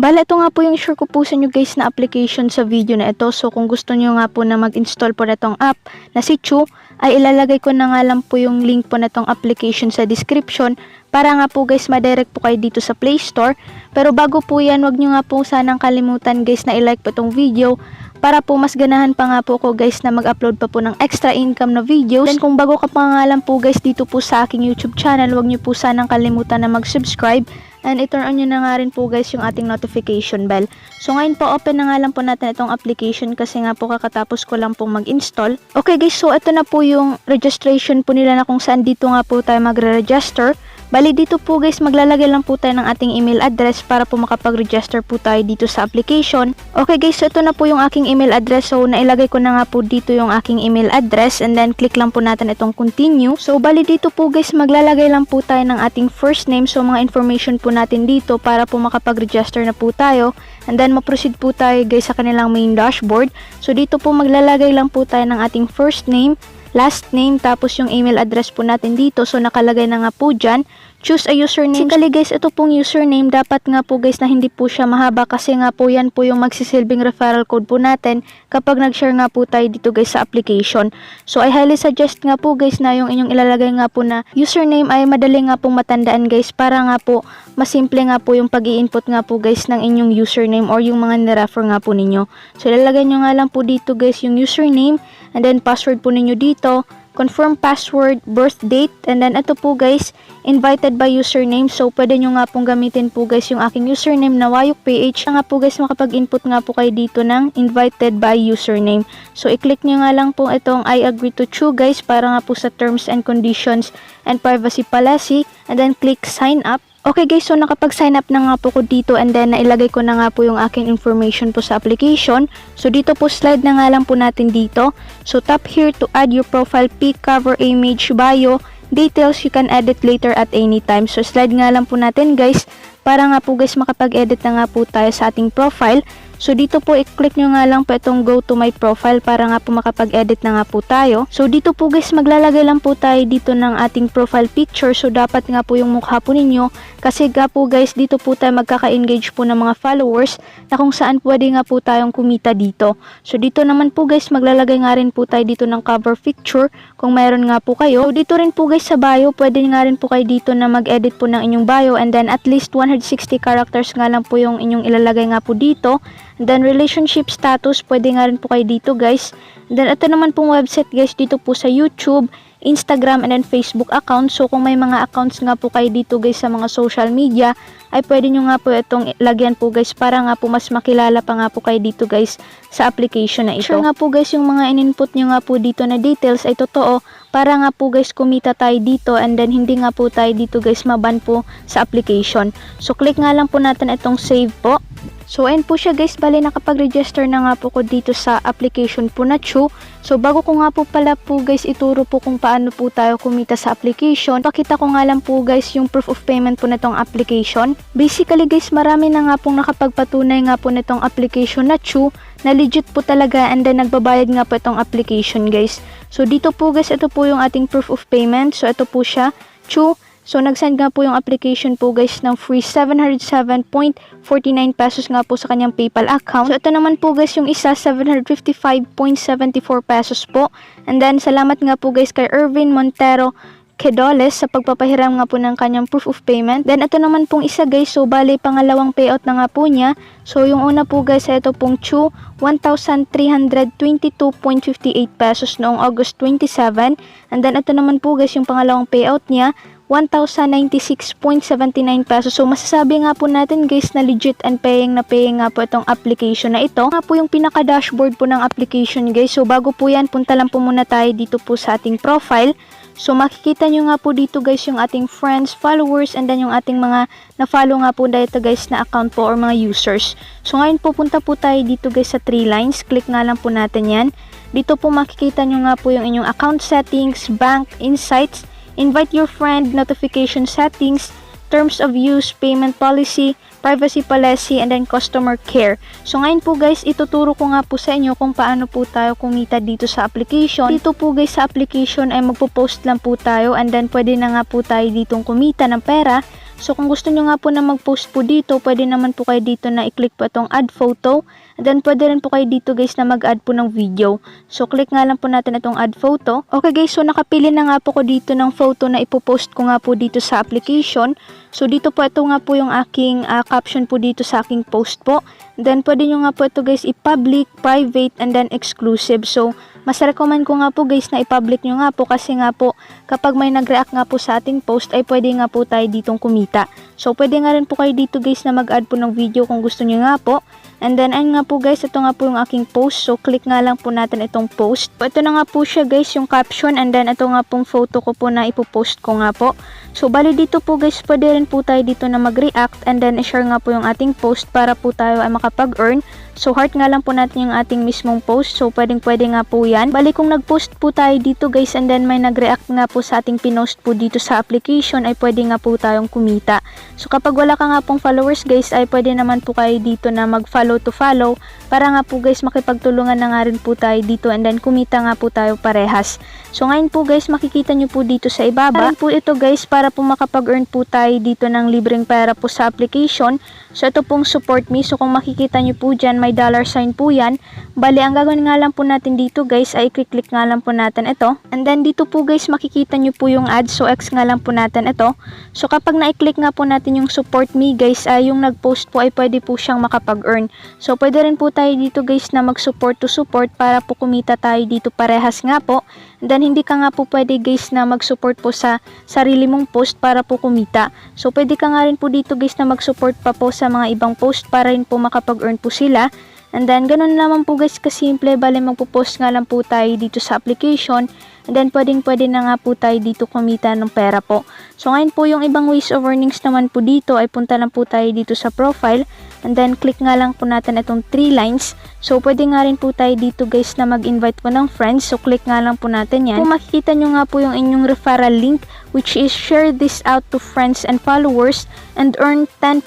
Bale, ito nga po yung share ko po sa inyo guys na application sa video na ito. So, kung gusto nyo nga po na mag-install po na itong app na si 𝐿𝐄, ay ilalagay ko na nga lang po yung link po na itong application sa description para nga po guys ma-direct po kayo dito sa Play Store. Pero bago po yan, wag nyo nga po sanang kalimutan guys na i-like po itong video para po mas ganahan pa nga po ko guys na mag-upload pa po ng extra income na videos. Then kung bago ka pa nga lang po guys dito po sa aking YouTube channel, wag nyo po sanang kalimutan na mag-subscribe. And i-turn on nyo na nga rin po guys yung ating notification bell. So ngayon po open na nga lang po natin itong application kasi nga po kakatapos ko lang pong mag-install. Okay guys, so ito na po yung registration po nila na kung saan dito nga po tayo magre-register. Bali dito po guys, maglalagay lang po tayo ng ating email address para po makapag-register po tayo dito sa application. Okay guys, so ito na po yung aking email address. So nailagay ko na nga po dito yung aking email address and then click lang po natin itong continue. So bali dito po guys, maglalagay lang po tayo ng ating first name. So mga information po natin dito para po makapag-register na po tayo. And then ma-proceed po tayo guys sa kanilang main dashboard. So dito po maglalagay lang po tayo ng ating first name, last name, tapos yung email address po natin dito. So nakalagay na nga po dyan. Choose a username. Basically guys, ito pong username dapat nga po guys na hindi po siya mahaba kasi nga po yan po yung magsisilbing referral code po natin kapag nag-share nga po tayo dito guys sa application. So I highly suggest nga po guys na yung inyong ilalagay nga po na username ay madali nga pong matandaan guys para nga po masimple nga po yung pag-i-input nga po guys ng inyong username or yung mga nirefer nga po ninyo. So ilalagay nyo nga lang po dito guys yung username and then password po ninyo dito. Confirm password, birth date, and then ito po guys, invited by username. So pwede nyo nga pong gamitin po guys yung aking username na 𝐷𝐿𝐄𝐄𝐻. Nga po guys, makapag-input nga po kayo dito ng invited by username. So i-click nyo nga lang po itong I agree to 𝐶HU guys para nga po sa terms and conditions and privacy policy, and then click sign up. Okay guys, so nakapag-sign up na nga po ko dito and then nailagay ko na nga po yung aking information po sa application. So dito po slide na nga lang po natin dito. So tap here to add your profile pic, cover image, bio, details you can edit later at any time. So slide nga lang po natin guys para nga po guys makapag-edit na nga po tayo sa ating profile. So dito po i-click nyo nga lang po itong go to my profile para nga po makapag-edit na nga po tayo. So dito po guys maglalagay lang po tayo dito ng ating profile picture. So dapat nga po yung mukha po ninyo kasi nga po guys dito po tayo magkaka-engage po ng mga followers na kung saan pwede nga po tayong kumita dito. So dito naman po guys maglalagay nga rin po tayo dito ng cover picture kung mayroon nga po kayo. So dito rin po guys sa bio pwede nga rin po kayo dito na mag-edit po ng inyong bio and then at least 160 characters nga lang po yung inyong ilalagay nga po dito. And then relationship status, pwede nga rin po kayo dito guys. And then ito naman pong website guys dito po sa YouTube, Instagram, and then Facebook account. So kung may mga accounts nga po kayo dito guys sa mga social media, ay pwede nyo nga po itong lagyan po guys para nga po mas makilala pa nga po kayo dito guys sa application na ito. Sure nga po guys yung mga in-input nyo nga po dito na details ay totoo para nga po guys kumita tayo dito and then hindi nga po tayo dito guys maban po sa application. So click nga lang po natin itong save po. So ayun po siya guys, bali nakapag-register na nga po ko dito sa application po na 𝐶HU. So bago ko nga po pala po guys ituro po kung paano po tayo kumita sa application, pakita ko nga lang po guys yung proof of payment po na itong application. Basically guys, marami na nga pong nakapagpatunay nga po na itong application na 𝐶HU na legit po talaga and then nagbabayad nga po itong application guys. So dito po guys, ito po yung ating proof of payment. So ito po siya, 𝐶HU. So nag-send nga po yung application po guys ng free 707.49 pesos nga po sa kanyang PayPal account. So ito naman po guys yung isa 755.74 pesos po. And then salamat nga po guys kay Ervin Montero 𝐿𝐄𝐿 sa pagpapahiram nga po ng kanyang proof of payment. Then ito naman pong isa guys, so bali pangalawang payout na nga po niya. So yung una po guys ito pong 𝐶HU 1,322.58 pesos noong August 27. And then ito naman po guys yung pangalawang payout niya 1,096.79 pesos. So masasabi nga po natin guys na legit and paying nga po itong application na ito. Nga po yung pinaka-dashboard po ng application guys. So bago po yan, punta lang po muna tayo dito po sa ating profile. So makikita nyo nga po dito guys yung ating friends, followers, and then yung ating mga na-follow nga po dito guys na account po or mga users. So ngayon po punta po tayo dito guys sa 3 lines. Click nga lang po natin yan. Dito po makikita nyo nga po yung inyong account settings, bank, insights, invite your friend, notification settings, terms of use, payment policy, privacy policy, and then customer care. So ngayon po guys, ituturo ko nga po sa inyo kung paano po tayo kumita dito sa application. Dito po guys sa application ay magpo-post lang po tayo and then pwede na nga po tayo ditong kumita ng pera. So kung gusto nyo nga po na mag-post po dito, pwede naman po kayo dito na i-click po itong add photo. And then pwede rin po kayo dito guys na mag-add po ng video. So click nga lang po natin itong add photo. Okay guys, so nakapili na nga po ko dito ng photo na ipopost ko nga po dito sa application. So dito po ito nga po yung aking caption po dito sa aking post po. Then pwede nyo nga po ito guys i-public, private, and then exclusive. So mas recommend ko nga po guys na i-public nyo nga po kasi nga po kapag may nag-react nga po sa ating post ay pwede nga po tayo ditong kumita. So pwede nga rin po kayo dito guys na mag-add po ng video kung gusto nyo nga po. And then ayun nga po guys, ito nga po yung aking post. So click nga lang po natin itong post. Ito na nga po siya guys yung caption, and then ito nga pong photo ko po na ipopost ko nga po. So bali dito po guys, pwede rin po tayo dito na mag-react and then i-share nga po yung ating post para po tayo ay makapag-earn. So heart nga lang po natin yung ating mismong post. So pwede nga po yan. Bali kung nag-post po tayo dito guys and then may nag-react nga po sa ating pinost po dito sa application ay pwede nga po tayong kumita. So kapag wala ka nga pong followers guys ay pwede naman po kayo dito na mag-follow to follow para nga po guys makipagtulungan na nga rin po tayo dito and then kumita nga po tayo parehas. So ngayon po guys, makikita nyo po dito sa ibaba. Po ito guys para po makapag-earn po tayo dito ng libreng pera po sa application. So ito pong support me. So kung makikita nyo po dyan, may $sign po yan. Bali, ang gagawin nga lang po natin dito guys ay i-click nga lang po natin ito. And then dito po guys, makikita nyo po yung ads. So X nga lang po natin ito. So kapag na-click nga po natin yung support me guys, ay yung nag-post po ay pwede po siyang makapag-earn. So pwede rin po tayo dito guys na mag-support to support para po kumita tayo dito parehas nga po. And then hindi ka nga po pwede guys na mag-support po sa sarili mong post para po kumita. So pwede ka nga rin po dito guys na mag-support pa po sa mga ibang post para rin po makapag-earn po sila. And then ganun naman po guys kasimple, bali magpo-post nga lang po tayo dito sa application. And then pwede na nga po tayo dito kumita ng pera po. So ngayon po yung ibang ways of earnings naman po dito ay punta lang po tayo dito sa profile. And then click nga lang po natin itong 3 lines. So pwede nga rin po tayo dito guys na mag-invite po ng friends. So click nga lang po natin yan. Kung makikita nyo nga po yung inyong referral link, which is share this out to friends and followers and earn 10%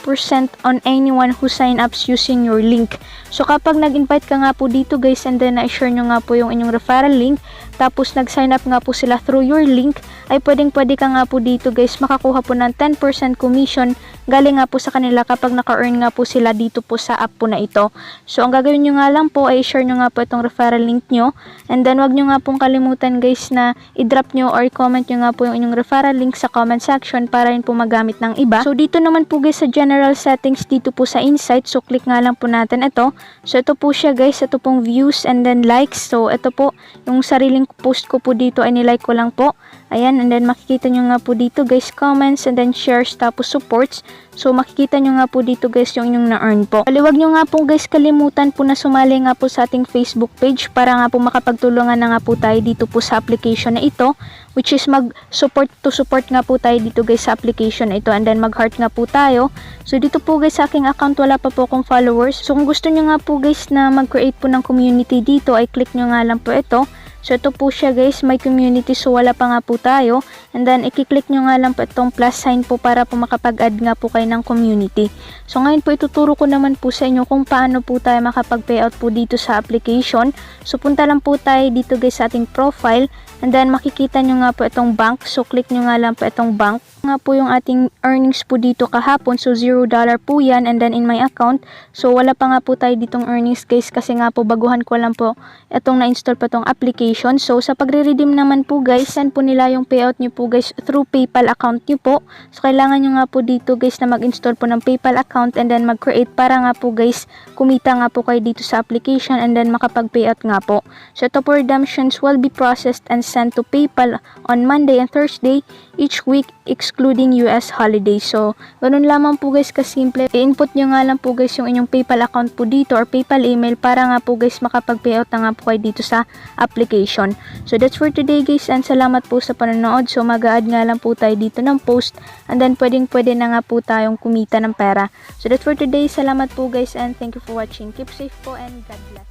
on anyone who sign ups using your link. So kapag nag-invite ka nga po dito guys and then na-share nyo nga po yung inyong referral link, tapos nag-sign up nga po sila through your link, ay pwede ka nga po dito guys makakuha po ng 10% commission galing nga po sa kanila kapag naka-earn nga po sila dito po sa app po na ito. So ang gagawin nyo nga lang po ay share nyo nga po itong referral link nyo, and then wag nyo nga pong kalimutan guys na i-drop nyo or comment nyo nga po yung inyong referral link sa comment section para rin po magamit ng iba. So dito naman po guys sa general settings dito po sa insight, so click nga lang po natin ito. So ito po siya guys, ito pong views and then likes. So ito po yung sariling post ko po dito ay nilike ko lang po. Ayan, and then makikita nyo nga po dito guys comments and then shares tapos supports. So makikita nyo nga po dito guys yung inyong na-earn po. Huwag nyo nga po guys kalimutan po na sumali nga po sa ating Facebook page para nga po makapagtulungan na nga po tayo dito po sa application na ito, which is mag-support to support nga po tayo dito guys sa application na ito, and then mag-heart nga po tayo. So dito po guys sa aking account wala pa po akong followers. So kung gusto nyo nga po guys na mag-create po ng community dito ay click nyo nga lang po ito. So ito po siya guys, may community, so wala pa nga po tayo. And then i-click nyo nga lang po itong plus sign po para po makapag-add nga po kayo ng community. So ngayon po ituturo ko naman po sa inyo kung paano po tayo makapag-payout po dito sa application. So punta lang po tayo dito guys sa ating profile, and then makikita nyo nga po itong bank. So click nyo nga lang po itong bank. Nga po yung ating earnings po dito kahapon, so $0 po yan, and then in my account, so wala pa nga po tayo ditong earnings guys kasi nga po baguhan ko lang po itong na-install pa itong application. So sa pagre-redeem naman po guys, send po nila yung payout nyo po guys through PayPal account nyo po. So kailangan nyo nga po dito guys na mag-install po ng PayPal account and then mag-create para nga po guys kumita nga po kayo dito sa application and then makapag-payout nga po. So ito po, redemptions will be processed and sent to PayPal on Monday and Thursday each week excluding US holidays. So ganun lamang po guys kasimple. I-input nyo nga lang po guys yung inyong PayPal account po dito or PayPal email para nga po guys makapag-payout na nga po kayo dito sa application. So that's for today guys, and salamat po sa panonood. So mag-a-add nga lang po tayo dito ng post and then pwede na nga po tayong kumita ng pera. So that's for today. Salamat po guys and thank you for watching. Keep safe po and God bless.